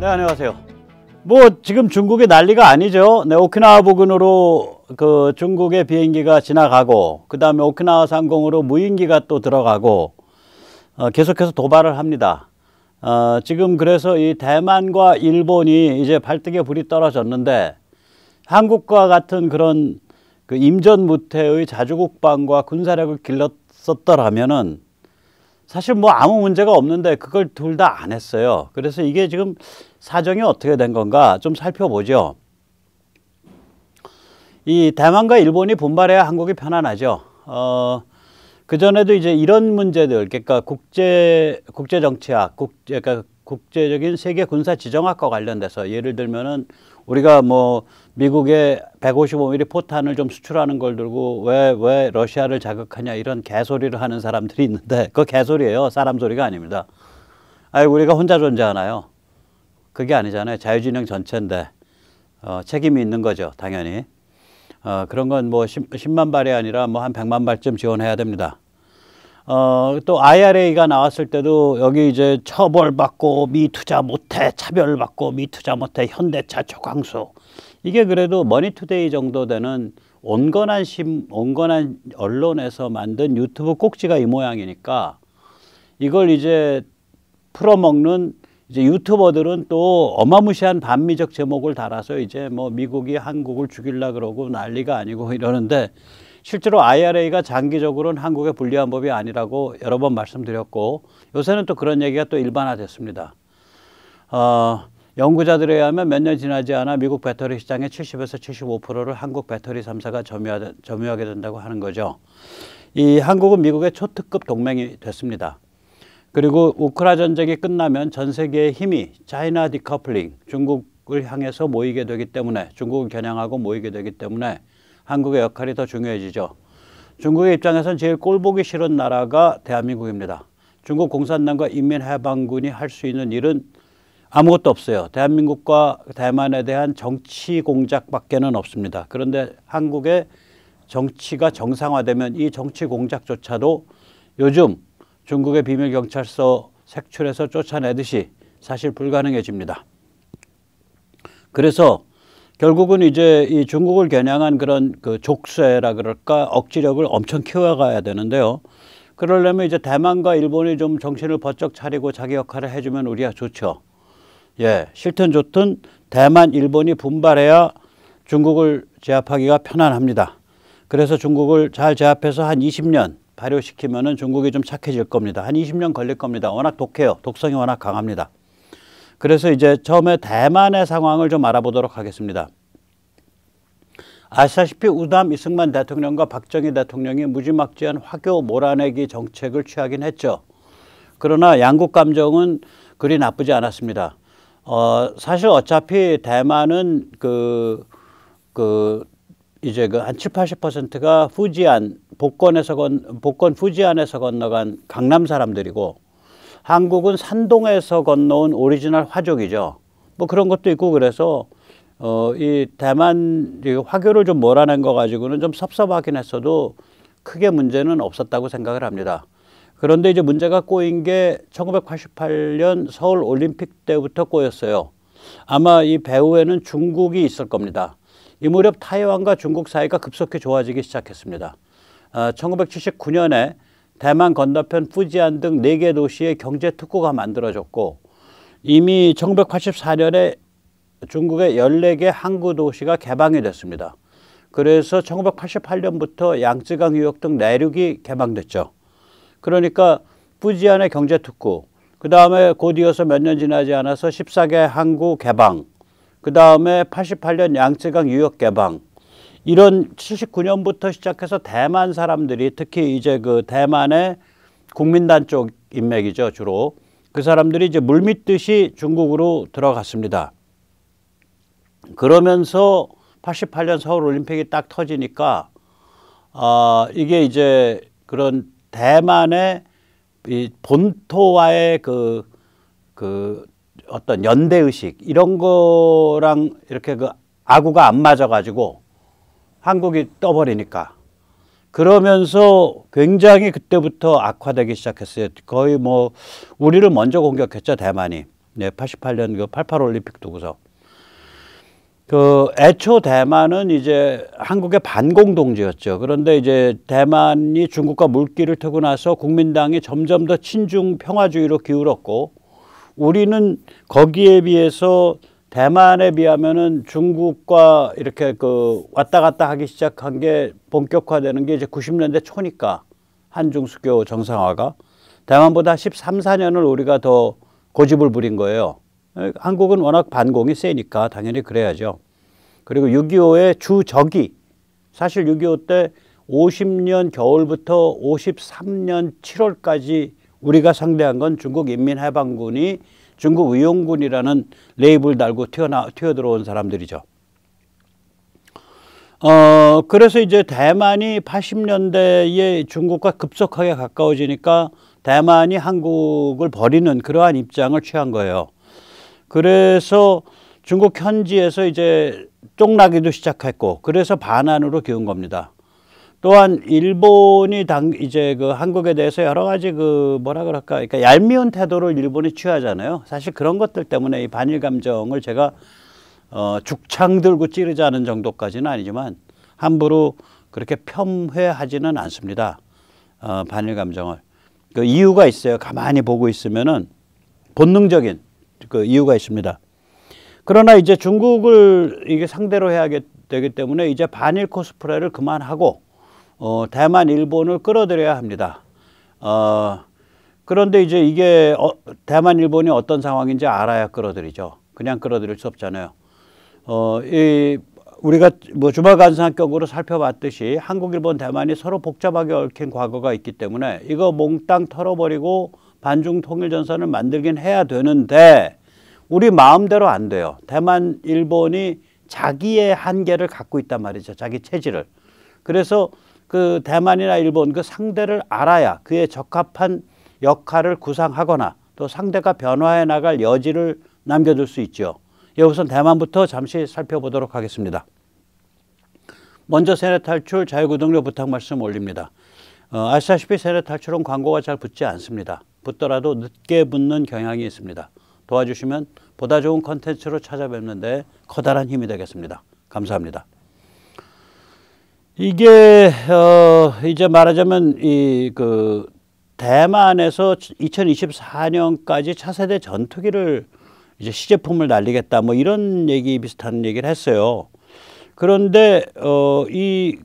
네, 안녕하세요. 뭐 지금 중국이 난리가 아니죠. 네, 오키나와 부근으로 그 중국의 비행기가 지나가고, 그 다음에 오키나와 상공으로 무인기가 또 들어가고, 계속해서 도발을 합니다. 지금 그래서 이 대만과 일본이 이제 발등에 불이 떨어졌는데, 한국과 같은 그런 그 임전무태의 자주국방과 군사력을 길렀었더라면은 사실 뭐 아무 문제가 없는데 그걸 둘 다 안 했어요. 그래서 이게 지금 사정이 어떻게 된 건가 좀 살펴보죠. 이 대만과 일본이 분발해야 한국이 편안하죠. 그전에도 이제 이런 문제들, 그러니까 국제 정치학, 그러니까 국제적인 세계 군사 지정학과 관련돼서 예를 들면은 우리가 뭐 미국의 155mm 포탄을 좀 수출하는 걸 들고 왜 러시아를 자극하냐 이런 개소리를 하는 사람들이 있는데 그거 개소리예요. 사람 소리가 아닙니다. 아니 우리가 혼자 존재하나요? 그게 아니잖아요. 자유진영 전체인데 책임이 있는 거죠. 당연히. 그런 건 뭐 10만 발이 아니라 뭐 한 100만 발쯤 지원해야 됩니다. 또 IRA가 나왔을 때도 여기 이제 처벌받고 미투자 못해, 차별받고 미투자 못해, 현대차 초강수. 이게 그래도 머니투데이 정도 되는 온건한 언론에서 만든 유튜브 꼭지가 이 모양이니까 이걸 이제 풀어먹는 이제 유튜버들은 또 어마무시한 반미적 제목을 달아서 이제 뭐 미국이 한국을 죽이려 그러고 난리가 아니고 이러는데 실제로 IRA가 장기적으로는 한국에 불리한 법이 아니라고 여러 번 말씀드렸고 요새는 또 그런 얘기가 또 일반화됐습니다. 연구자들에 의하면 몇 년 지나지 않아 미국 배터리 시장의 70에서 75%를 한국 배터리 3사가 점유하게 된다고 하는 거죠. 이 한국은 미국의 초특급 동맹이 됐습니다. 그리고 우크라 전쟁이 끝나면 전 세계의 힘이 차이나 디커플링, 중국을 향해서 모이게 되기 때문에 중국을 겨냥하고 모이게 되기 때문에 한국의 역할이 더 중요해지죠. 중국의 입장에선 제일 꼴보기 싫은 나라가 대한민국입니다. 중국 공산당과 인민해방군이 할 수 있는 일은 아무것도 없어요. 대한민국과 대만에 대한 정치 공작밖에는 없습니다. 그런데 한국의 정치가 정상화되면 이 정치 공작조차도 요즘 중국의 비밀경찰서 색출해서 쫓아내듯이 사실 불가능해집니다. 그래서 결국은 이제 이 중국을 겨냥한 그런 그 족쇄라 그럴까 억지력을 엄청 키워가야 되는데요. 그러려면 이제 대만과 일본이 좀 정신을 번쩍 차리고 자기 역할을 해주면 우리가 좋죠. 예, 싫든 좋든 대만, 일본이 분발해야 중국을 제압하기가 편안합니다. 그래서 중국을 잘 제압해서 한 20년 발효시키면은 중국이 좀 착해질 겁니다. 한 20년 걸릴 겁니다. 워낙 독해요. 독성이 워낙 강합니다. 그래서 이제 처음에 대만의 상황을 좀 알아보도록 하겠습니다. 아시다시피 우담 이승만 대통령과 박정희 대통령이 무지막지한 화교 몰아내기 정책을 취하긴 했죠. 그러나 양국 감정은 그리 나쁘지 않았습니다. 사실 어차피 대만은 이제 한 70, 80%가 후지안, 복권 후지안에서 건너간 강남 사람들이고 한국은 산동에서 건너온 오리지널 화족이죠. 뭐 그런 것도 있고 그래서 이 대만 화교를 좀 몰아낸 거 가지고는 좀 섭섭하긴 했어도 크게 문제는 없었다고 생각을 합니다. 그런데 이제 문제가 꼬인 게 1988년 서울 올림픽 때부터 꼬였어요. 아마 이 배후에는 중국이 있을 겁니다. 이 무렵 타이완과 중국 사이가 급속히 좋아지기 시작했습니다. 1979년에 대만 건너편 푸지안 등 4개 도시의 경제특구가 만들어졌고 이미 1984년에 중국의 14개 항구 도시가 개방이 됐습니다. 그래서 1988년부터 양쯔강 유역 등 내륙이 개방됐죠. 그러니까 푸지안의 경제특구, 그 다음에 곧 이어서 몇 년 지나지 않아서 14개 항구 개방, 그 다음에 88년 양쯔강 유역 개방, 이런 79년부터 시작해서 대만 사람들이 특히 이제 그 대만의 국민당 쪽 인맥이죠, 주로. 그 사람들이 이제 물밀듯이 중국으로 들어갔습니다. 그러면서 88년 서울 올림픽이 딱 터지니까 이게 이제 그런 대만의 이 본토와의 그 어떤 연대의식 이런 거랑 이렇게 그 아구가 안 맞아가지고 한국이 떠버리니까 그러면서 굉장히 그때부터 악화되기 시작했어요. 거의 뭐 우리를 먼저 공격했죠, 대만이. 네, 88년 그 88 올림픽 두고서. 그 애초 대만은 이제 한국의 반공동지였죠. 그런데 이제 대만이 중국과 물길을 트고 나서 국민당이 점점 더 친중 평화주의로 기울었고, 우리는 거기에 비해서 대만에 비하면은 중국과 이렇게 그 왔다 갔다 하기 시작한 게 본격화되는 게 이제 90년대 초니까, 한중 수교 정상화가 대만보다 13, 14년을 우리가 더 고집을 부린 거예요. 한국은 워낙 반공이 세니까 당연히 그래야죠. 그리고 6.25의 주적이, 사실 6.25 때 50년 겨울부터 53년 7월까지 우리가 상대한 건 중국 인민해방군이 중국 의용군이라는 레이블 달고 튀어들어온 사람들이죠. 그래서 이제 대만이 80년대에 중국과 급속하게 가까워지니까 대만이 한국을 버리는 그러한 입장을 취한 거예요. 그래서 중국 현지에서 이제 쫑나기도 시작했고, 그래서 반환으로 기운 겁니다. 또한 일본이 이제 그 한국에 대해서 여러 가지 그 뭐라 그럴까, 그러니까 얄미운 태도를 일본이 취하잖아요. 사실 그런 것들 때문에 이 반일 감정을 제가 죽창 들고 찌르자는 정도까지는 아니지만 함부로 그렇게 폄훼하지는 않습니다. 반일 감정을. 그 이유가 있어요. 가만히 보고 있으면은 본능적인 그 이유가 있습니다. 그러나 이제 중국을 이게 상대로 해야 되기 때문에 이제 반일 코스프레를 그만하고 대만, 일본을 끌어들여야 합니다. 그런데 이제 이게 대만, 일본이 어떤 상황인지 알아야 끌어들이죠. 그냥 끌어들일 수 없잖아요. 우리가 뭐 주말관상격으로 살펴봤듯이 한국, 일본, 대만이 서로 복잡하게 얽힌 과거가 있기 때문에 이거 몽땅 털어버리고 반중 통일전선을 만들긴 해야 되는데 우리 마음대로 안 돼요. 대만, 일본이 자기의 한계를 갖고 있단 말이죠. 자기 체질을. 그래서 그 대만이나 일본 그 상대를 알아야 그에 적합한 역할을 구상하거나 또 상대가 변화해 나갈 여지를 남겨둘 수 있죠. 우선 대만부터 잠시 살펴보도록 하겠습니다. 먼저 세뇌 탈출 자유구독료 부탁 말씀 올립니다. 아시다시피 세뇌 탈출은 광고가 잘 붙지 않습니다. 붙더라도 늦게 붙는 경향이 있습니다. 도와주시면 보다 좋은 컨텐츠로 찾아뵙는데 커다란 힘이 되겠습니다. 감사합니다. 이게 이제 말하자면 그 대만에서 2024년까지 차세대 전투기를 이제 시제품을 날리겠다 뭐 이런 얘기 비슷한 얘기를 했어요. 그런데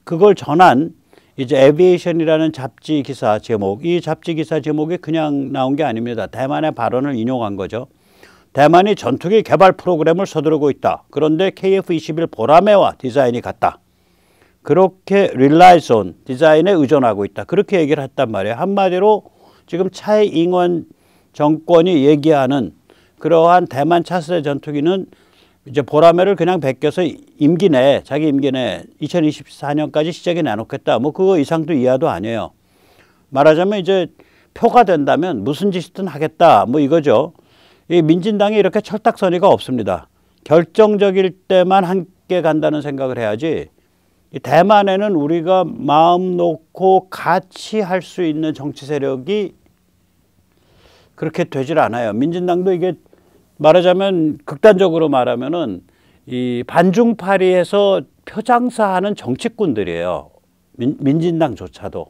그걸 전한 이제 에비에이션이라는 잡지 기사 제목, 이 잡지 기사 제목이 그냥 나온 게 아닙니다. 대만의 발언을 인용한 거죠. 대만이 전투기 개발 프로그램을 서두르고 있다. 그런데 KF-21 보라매와 디자인이 같다. 그렇게 relies on, 디자인에 의존하고 있다. 그렇게 얘기를 했단 말이에요. 한마디로 지금 차이잉원 정권이 얘기하는 그러한 대만 차세대 전투기는 이제 보라매를 그냥 베껴서 임기 내, 자기 임기 내 2024년까지 시작해 내놓겠다. 뭐 그거 이상도 이하도 아니에요. 말하자면 이제 표가 된다면 무슨 짓이든 하겠다. 뭐 이거죠. 이 민진당이 이렇게 철딱서니가 없습니다. 결정적일 때만 함께 간다는 생각을 해야지. 이 대만에는 우리가 마음 놓고 같이 할 수 있는 정치 세력이 그렇게 되질 않아요. 민진당도 이게 말하자면 극단적으로 말하면은 이 반중파리에서 표장사하는 정치꾼들이에요. 민진당조차도.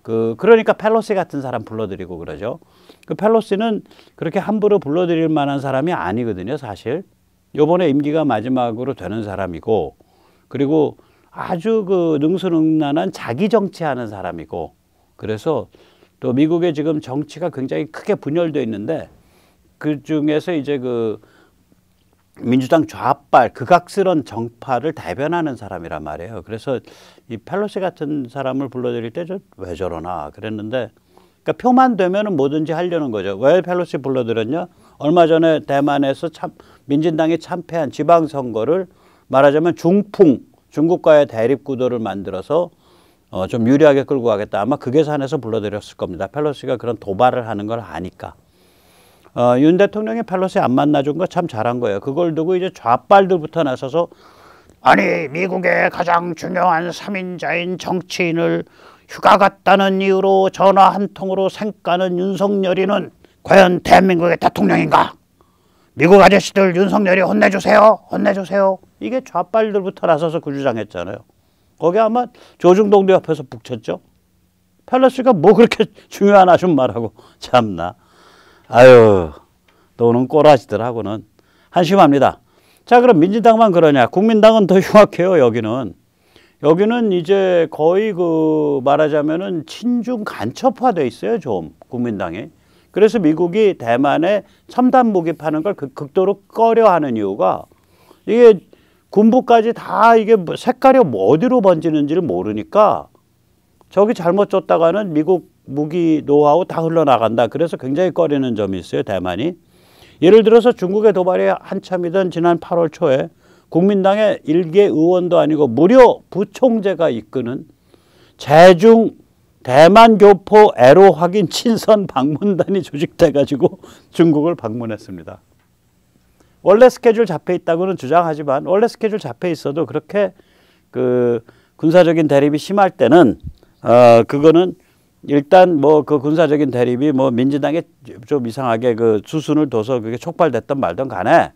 그러니까 펠로시 같은 사람 불러들이고 그러죠. 그 펠로시는 그렇게 함부로 불러들일 만한 사람이 아니거든요, 사실. 요번에 임기가 마지막으로 되는 사람이고, 그리고 아주 그 능수능란한 자기 정치하는 사람이고, 그래서 또 미국에 지금 정치가 굉장히 크게 분열되어 있는데 그 중에서 이제 그 민주당 좌빨 극악스런 정파를 대변하는 사람이란 말이에요. 그래서 이 펠로시 같은 사람을 불러들일 때 왜 저러나 그랬는데, 그러니까 표만 되면은 뭐든지 하려는 거죠. 왜 펠로시 불러들였냐? 얼마 전에 대만에서 민진당이 참패한 지방선거를 말하자면 중국과의 대립 구도를 만들어서 좀 유리하게 끌고 가겠다. 아마 그 계산에서 불러들였을 겁니다. 펠로시가 그런 도발을 하는 걸 아니까. 윤 대통령이 펠로시 안 만나준 거 참 잘한 거예요. 그걸 두고 이제 좌빨들부터 나서서 아니 미국의 가장 중요한 3인자인 정치인을 휴가 갔다는 이유로 전화 한 통으로 생까는 윤석열이는 과연 대한민국의 대통령인가? 미국 아저씨들 윤석열이 혼내주세요. 혼내주세요. 이게 좌빨들부터 나서서 그 주장했잖아요. 거기 아마 조중동도 옆에서 북쳤죠. 펠로시가 뭐 그렇게 중요한 아줌마라고. 참나. 아유, 너는 꼬라지들하고는 한심합니다. 자, 그럼 민주당만 그러냐? 국민당은 더 흉악해요. 여기는 이제 거의 그 말하자면은 친중 간첩화돼 있어요. 좀 국민당이. 그래서 미국이 대만에 첨단 무기 파는 걸 극도로 꺼려하는 이유가 이게 군부까지 다 이게 색깔이 어디로 번지는지를 모르니까 저기 잘못 줬다가는 미국 무기 노하우 다 흘러나간다. 그래서 굉장히 꺼리는 점이 있어요. 대만이. 예를 들어서 중국의 도발이 한참이던 지난 8월 초에 국민당의 일개 의원도 아니고 무려 부총재가 이끄는 제중 대만 교포 애로 확인 친선 방문단이 조직돼가지고 중국을 방문했습니다. 원래 스케줄 잡혀 있다고는 주장하지만 원래 스케줄 잡혀 있어도 그렇게 그 군사적인 대립이 심할 때는 그거는 일단 뭐 그 군사적인 대립이 뭐 민주당에 좀 이상하게 그 수순을 둬서 그게 촉발됐던 말든 간에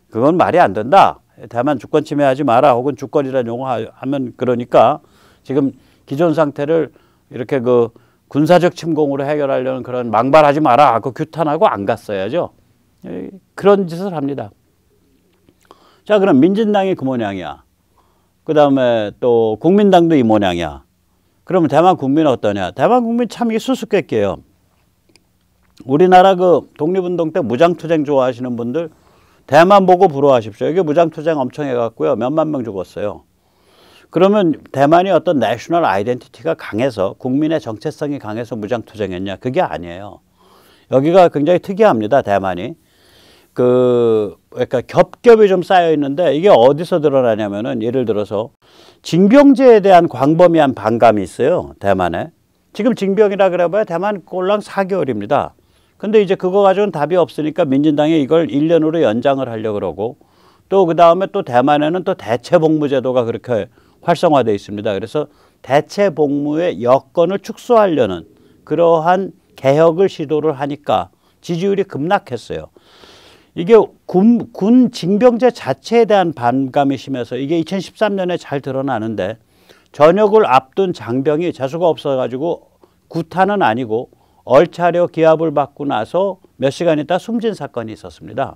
그건 말이 안 된다. 대만 주권 침해하지 마라 혹은 주권이라는 용어하면 그러니까 지금 기존 상태를 이렇게 그 군사적 침공으로 해결하려는 그런 망발하지 마라. 그 규탄하고 안 갔어야죠. 그런 짓을 합니다. 자, 그럼 민진당이 그 모양이야. 그 다음에 또 국민당도 이 모양이야. 그러면 대만 국민은 어떠냐? 대만 국민 참 이게 수수께끼예요. 우리나라 그 독립운동 때 무장투쟁 좋아하시는 분들 대만 보고 부러워하십시오. 이게 무장투쟁 엄청 해갖고요. 몇만 명 죽었어요. 그러면 대만이 어떤 내셔널 아이덴티티가 강해서 국민의 정체성이 강해서 무장투쟁했냐? 그게 아니에요. 여기가 굉장히 특이합니다. 대만이. 그러니까 겹겹이 좀 쌓여 있는데 이게 어디서 드러나냐면은 예를 들어서 징병제에 대한 광범위한 반감이 있어요. 대만에. 지금 징병이라 그래봐야 대만 꼴랑 4개월입니다. 근데 이제 그거 가지고는 답이 없으니까 민진당이 이걸 1년으로 연장을 하려고 그러고 또 그 다음에 또 대만에는 또 대체복무제도가 그렇게 활성화되어 있습니다. 그래서 대체복무의 여건을 축소하려는 그러한 개혁을 시도를 하니까 지지율이 급락했어요. 이게 군 징병제 자체에 대한 반감이 심해서 이게 2013년에 잘 드러나는데 전역을 앞둔 장병이 재수가 없어가지고 구타는 아니고 얼차려 기합을 받고 나서 몇 시간 있다 숨진 사건이 있었습니다.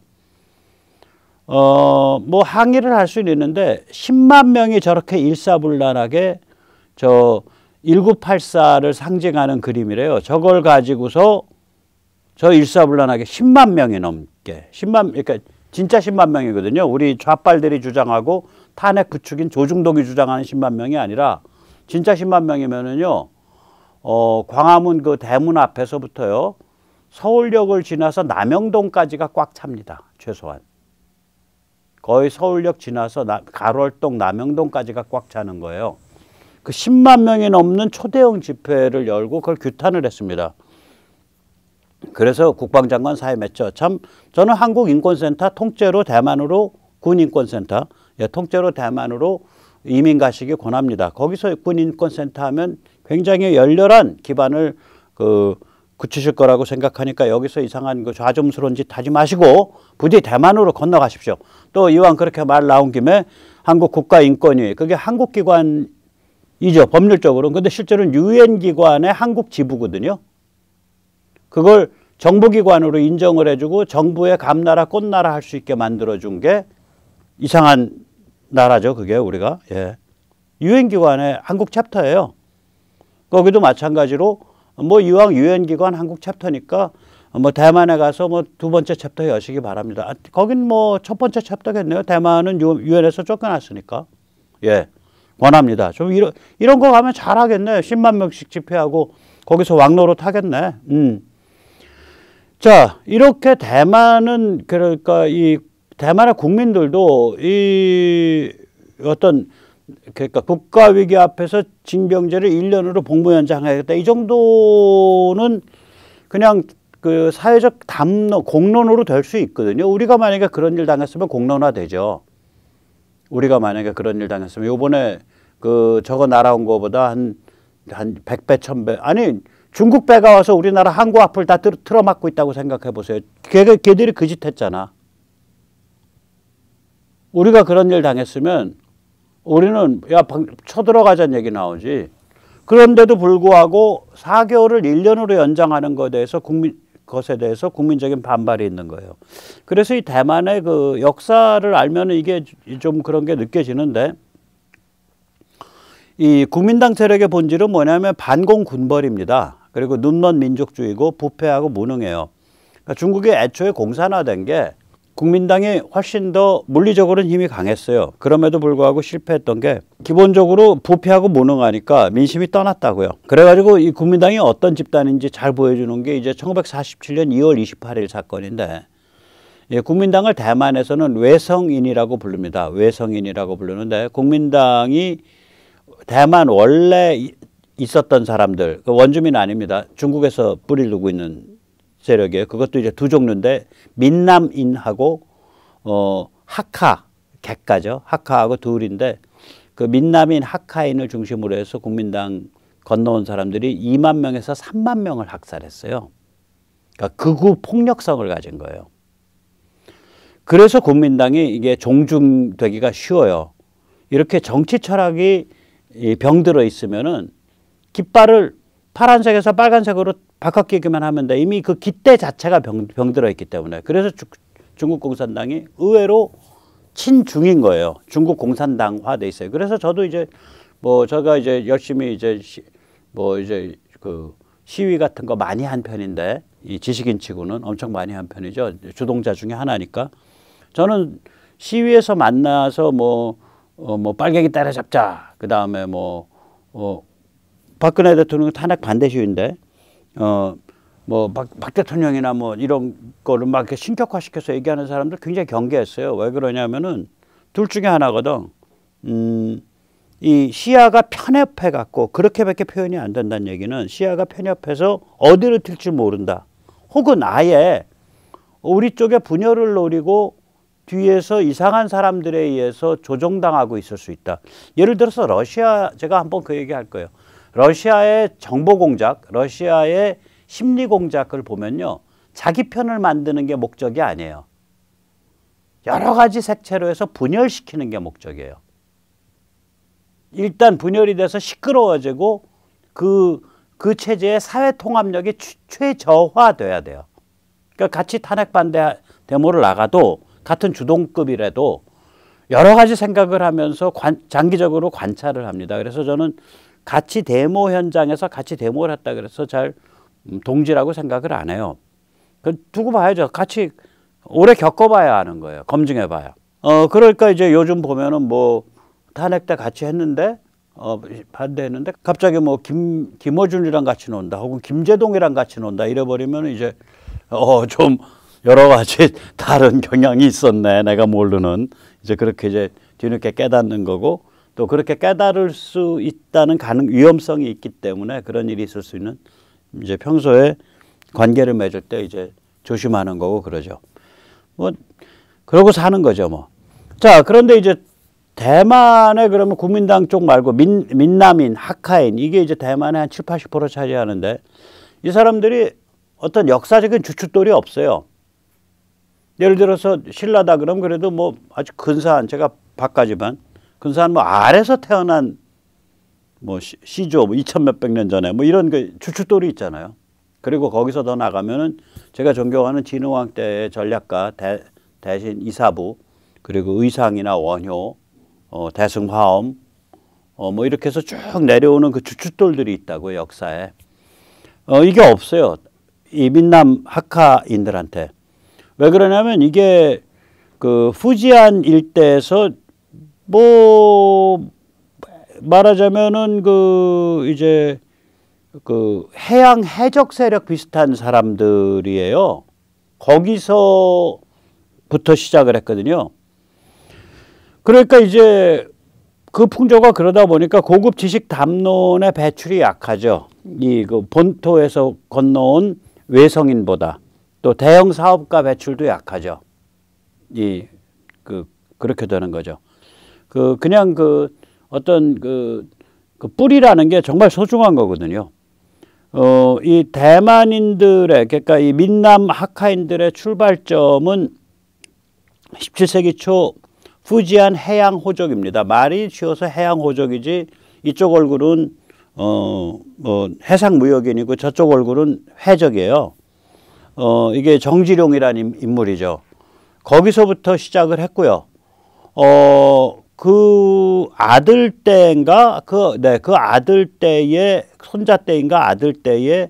뭐 항의를 할 수는 있는데 10만 명이 저렇게 일사불란하게 저 1984를 상징하는 그림이래요. 저걸 가지고서 저 일사불란하게 10만 명이 넘게 10만 그러니까 진짜 10만 명이거든요. 우리 좌빨들이 주장하고 탄핵 부추긴 조중동이 주장하는 10만 명이 아니라 진짜 10만 명이면은요. 광화문 그 대문 앞에서부터요. 서울역을 지나서 남영동까지가 꽉 찹니다. 최소한. 거의 서울역 지나서 가로월동 남영동까지가 꽉 차는 거예요. 그 10만 명이 넘는 초대형 집회를 열고 그걸 규탄을 했습니다. 그래서 국방장관 사임했죠. 참 저는 한국인권센터 통째로 대만으로 군인권센터 통째로 대만으로 이민 가시기 권합니다. 거기서 군인권센터 하면 굉장히 열렬한 기반을 굳히실 거라고 생각하니까 여기서 이상한 그 좌좀스러운 짓 하지 마시고 부디 대만으로 건너가십시오. 또 이왕 그렇게 말 나온 김에 한국 국가인권위 그게 한국 기관이죠. 법률적으로는. 근데 실제로는 유엔 기관의 한국 지부거든요. 그걸 정부기관으로 인정을 해주고 정부의 감나라 꽃나라 할 수 있게 만들어준 게 이상한 나라죠. 그게 우리가. 예. 유엔기관의 한국 챕터예요. 거기도 마찬가지로 뭐 이왕 유엔기관 한국 챕터니까 뭐 대만에 가서 뭐 두 번째 챕터 여시기 바랍니다. 거긴 뭐 첫 번째 챕터겠네요. 대만은 유엔에서 쫓겨났으니까. 예. 권합니다. 좀 이런 거 가면 잘하겠네. 10만 명씩 집회하고 거기서 왕노릇 하겠네. 자, 이렇게 대만은 그러니까 이 대만의 국민들도 이 어떤 그러니까 국가 위기 앞에서 징병제를 1년으로 복무 연장하겠다. 이 정도는 그냥 그 사회적 공론으로 될 수 있거든요. 우리가 만약에 그런 일 당했으면 공론화되죠. 우리가 만약에 그런 일 당했으면 요번에 그 저거 날아온 거보다 한 100배, 1000배 아니 중국 배가 와서 우리나라 항구 앞을 다 틀어막고 있다고 생각해 보세요. 걔들이 그 짓 했잖아. 우리가 그런 일 당했으면 우리는 야 쳐들어가자는 얘기 나오지. 그런데도 불구하고 4개월을 1년으로 연장하는 것에 대해서 국민적인 반발이 있는 거예요. 그래서 이 대만의 그 역사를 알면 이게 좀 그런 게 느껴지는데, 이 국민당 세력의 본질은 뭐냐면 반공군벌입니다. 그리고 눈먼 민족주의고 부패하고 무능해요. 그러니까 중국이 애초에 공산화된 게 국민당이 훨씬 더 물리적으로는 힘이 강했어요. 그럼에도 불구하고 실패했던 게 기본적으로 부패하고 무능하니까 민심이 떠났다고요. 그래가지고 이 국민당이 어떤 집단인지 잘 보여주는 게 이제 1947년 2월 28일 사건인데, 예, 국민당을 대만에서는 외성인이라고 부릅니다. 외성인이라고 부르는데, 국민당이 대만 원래 있었던 사람들, 원주민 아닙니다. 중국에서 뿌리를 두고 있는 세력이에요. 그것도 이제 두 종류인데, 민남인하고 하카, 객가죠. 하카하고 둘인데, 그 민남인 하카인을 중심으로 해서 국민당 건너온 사람들이 2만 명에서 3만 명을 학살했어요. 그러니까 극우 폭력성을 가진 거예요. 그래서 국민당이 이게 종중되기가 쉬워요. 이렇게 정치 철학이 병들어 있으면은 깃발을 파란색에서 빨간색으로 바꿔끼기만 하면 돼. 이미 그 깃대 자체가 병들어 있기 때문에. 그래서 중국 공산당이 의외로 친중인 거예요. 중국 공산당화돼 있어요. 그래서 저도 이제 제가 이제 열심히 이제 그 시위 같은 거 많이 한 편인데, 이 지식인 치고는 엄청 많이 한 편이죠. 주동자 중에 하나니까. 저는 시위에서 만나서 빨갱이 때려잡자. 그 다음에 박근혜 대통령 탄핵 반대 시위인데, 박 대통령이나 이런 거를 막 이렇게 신격화시켜서 얘기하는 사람들 굉장히 경계했어요. 왜 그러냐면은 둘 중에 하나거든. 이 시야가 편협해 갖고 그렇게밖에 표현이 안 된다는 얘기는, 시야가 편협해서 어디로 튈지 모른다. 혹은 아예 우리 쪽에 분열을 노리고 뒤에서 이상한 사람들에 의해서 조종당하고 있을 수 있다. 예를 들어서 러시아, 제가 한번 그 얘기 할 거예요. 러시아의 정보 공작, 러시아의 심리 공작을 보면요, 자기 편을 만드는 게 목적이 아니에요. 여러 가지 색채로 해서 분열시키는 게 목적이에요. 일단 분열이 돼서 시끄러워지고 그 체제의 사회 통합력이 최저화돼야 돼요. 그러니까 같이 탄핵 반대 데모를 나가도 같은 주동급이라도 여러 가지 생각을 하면서 장기적으로 관찰을 합니다. 그래서 저는 같이 데모 현장에서 같이 데모를 했다 그래서 잘 동지라고 생각을 안 해요. 두고 봐야죠. 같이 오래 겪어봐야 하는 거예요. 검증해봐야. 그러니까 이제 요즘 보면은 탄핵 때 같이 했는데, 반대했는데, 갑자기 김어준이랑 같이 논다, 혹은 김제동이랑 같이 논다, 이래버리면 이제, 좀 여러 가지 다른 경향이 있었네. 내가 모르는. 이제 그렇게 이제 뒤늦게 깨닫는 거고, 또 그렇게 깨달을 수 있다는 위험성이 있기 때문에 그런 일이 있을 수 있는, 이제 평소에 관계를 맺을 때 이제 조심하는 거고 그러죠. 그러고 사는 거죠, 자, 그런데 이제 대만에 그러면 국민당 쪽 말고 민남인, 하카인, 이게 이제 대만의 한 7, 80% 차지하는데, 이 사람들이 어떤 역사적인 주춧돌이 없어요. 예를 들어서 신라다 그러면 그래도 아주 근사한, 제가 박가지만 근사한 알에서 태어난 시조 2000 몇백 년 전에 이런 그 주춧돌이 있잖아요. 그리고 거기서 더 나가면은 제가 존경하는 진흥왕 때의 전략가 대신 이사부, 그리고 의상이나 원효, 대승화엄, 이렇게 해서 쭉 내려오는 그 주춧돌들이 있다고요, 역사에. 이게 없어요, 이 민남 하카인들한테. 왜 그러냐면 이게 그 후지안 일대에서 말하자면은 이제 해양 해적 세력 비슷한 사람들이에요. 거기서부터 시작을 했거든요. 그러니까 이제 그 풍조가 그러다 보니까 고급 지식 담론의 배출이 약하죠. 본토에서 건너온 외성인보다. 또 대형 사업가 배출도 약하죠. 그렇게 되는 거죠. 어떤 뿌리라는 게 정말 소중한 거거든요. 이 대만인들의, 그러니까 이 민남 하카인들의 출발점은 17세기 초 후지안 해양 호족입니다. 말이 쉬워서 해양 호족이지 이쪽 얼굴은 뭐 해상 무역인이고 저쪽 얼굴은 회적이에요. 이게 정지룡이라는 인물이죠. 거기서부터 시작을 했고요. 그 아들 때인가 그 아들 때의 손자 때인가 아들 때에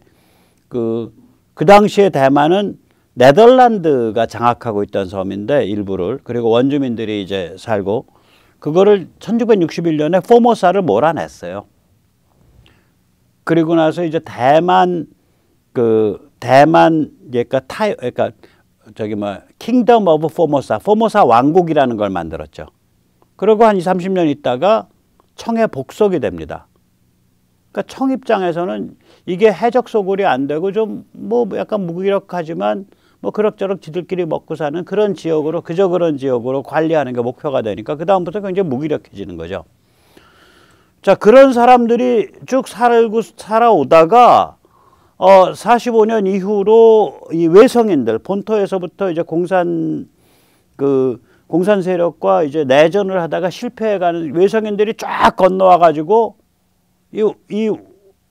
그 당시에 대만은 네덜란드가 장악하고 있던 섬인데 일부를, 그리고 원주민들이 이제 살고, 그거를 1661년에 포모사를 몰아냈어요. 그리고 나서 이제 그러니까 저기 뭐 킹덤 오브 포모사 왕국이라는 걸 만들었죠. 그리고 한 20, 30년 있다가 청에 복속이 됩니다. 그러니까 청 입장에서는 이게 해적 소굴이 안 되고 좀 뭐 약간 무기력하지만 뭐 그럭저럭 지들끼리 먹고 사는 그런 지역으로, 그저 그런 지역으로 관리하는 게 목표가 되니까 그 다음부터 굉장히 무기력해지는 거죠. 자, 그런 사람들이 쭉 살아오다가 45년 이후로 이 외성인들, 본토에서부터 이제 공산 세력과 이제 내전을 하다가 실패해가는 외성인들이 쫙 건너와 가지고 이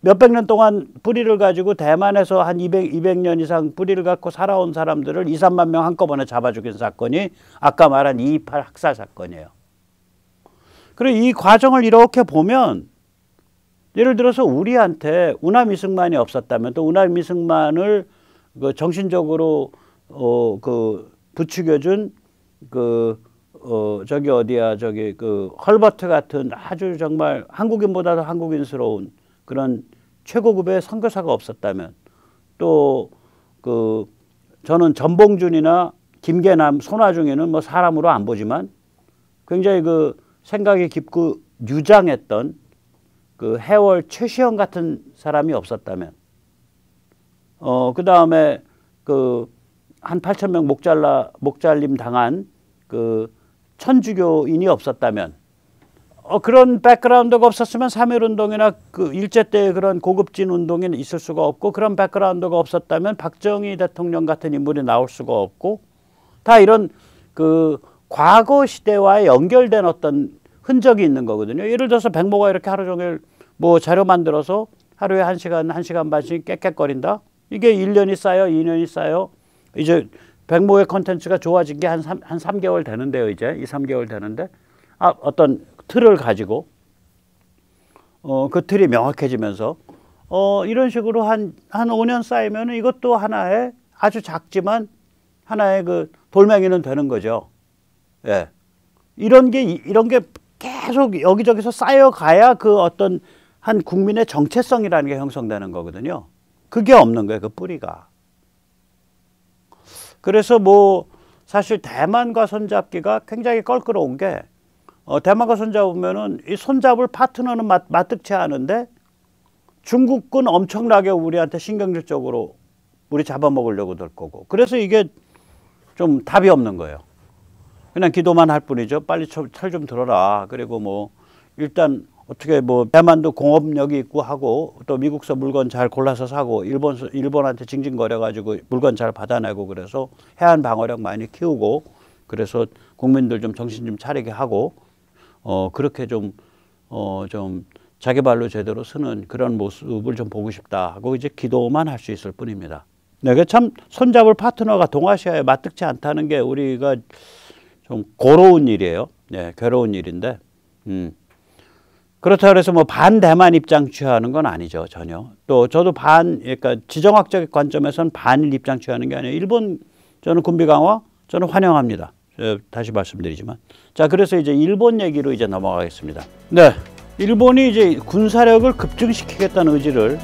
몇백 년 동안 뿌리를 가지고 대만에서 한 200년 이상 뿌리를 갖고 살아온 사람들을 2, 3만 명 한꺼번에 잡아 죽인 사건이 아까 말한 2.28 학살 사건이에요. 그리고 이 과정을 이렇게 보면, 예를 들어서 우리한테 우남이승만이 없었다면, 또 우남이승만을 그 정신적으로 부추겨준 저기 어디야, 저기 헐버트 같은 아주 정말 한국인보다도 한국인스러운 그런 최고급의 선교사가 없었다면, 또 저는 전봉준이나 김계남, 손아중이는 뭐 사람으로 안 보지만 굉장히 생각이 깊고 유장했던 해월 최시영 같은 사람이 없었다면, 그 다음에 한 8,000명 목잘림 당한 천주교인이 없었다면, 그런 백그라운드가 없었으면 3.1운동이나 일제 때의 그런 고급진 운동이 있을 수가 없고, 그런 백그라운드가 없었다면 박정희 대통령 같은 인물이 나올 수가 없고, 다 이런 과거 시대와의 연결된 어떤 흔적이 있는 거거든요. 예를 들어서 백모가 이렇게 하루 종일 뭐 자료 만들어서 하루에 1시간, 1시간 반씩 깨끗거린다? 이게 1년이 쌓여, 2년이 쌓여. 이제 백모의 컨텐츠가 좋아진 게 한 3개월 되는데요. 이제 2, 3개월 되는데, 어떤 틀을 가지고 그 틀이 명확해지면서 이런 식으로 한 5년 쌓이면 이것도 하나의 아주 작지만 하나의 돌멩이는 되는 거죠. 예. 이런 게 계속 여기저기서 쌓여가야 어떤 한 국민의 정체성이라는 게 형성되는 거거든요. 그게 없는 거예요, 그 뿌리가. 그래서 뭐 사실 대만과 손잡기가 굉장히 껄끄러운 게, 대만과 손잡으면은 이 손잡을 파트너는 마뜩치 않은데 중국은 엄청나게 우리한테 신경질적으로 우리 잡아먹으려고 들 거고, 그래서 이게 좀 답이 없는 거예요. 그냥 기도만 할 뿐이죠. 빨리 철 좀 들어라. 그리고 뭐 일단 어떻게 뭐 대만도 공업력이 있고 하고, 또 미국서 물건 잘 골라서 사고, 일본한테 징징거려 가지고 물건 잘 받아내고, 그래서 해안 방어력 많이 키우고, 그래서 국민들 좀 정신 좀 차리게 하고, 그렇게 좀 자기 발로 제대로 서는 그런 모습을 좀 보고 싶다 하고 이제 기도만 할 수 있을 뿐입니다. 내가 참 손잡을 파트너가 동아시아에 마뜩치 않다는 게 우리가 좀 고로운 일이에요. 네, 괴로운 일인데, 그렇다고 해서 뭐 반대만 입장 취하는 건 아니죠, 전혀. 또 저도 그러니까 지정학적 관점에서는 반일 입장 취하는 게 아니에요. 일본, 저는 군비 강화, 저는 환영합니다. 다시 말씀드리지만. 자, 그래서 이제 일본 얘기로 이제 넘어가겠습니다. 네. 일본이 이제 군사력을 급증시키겠다는 의지를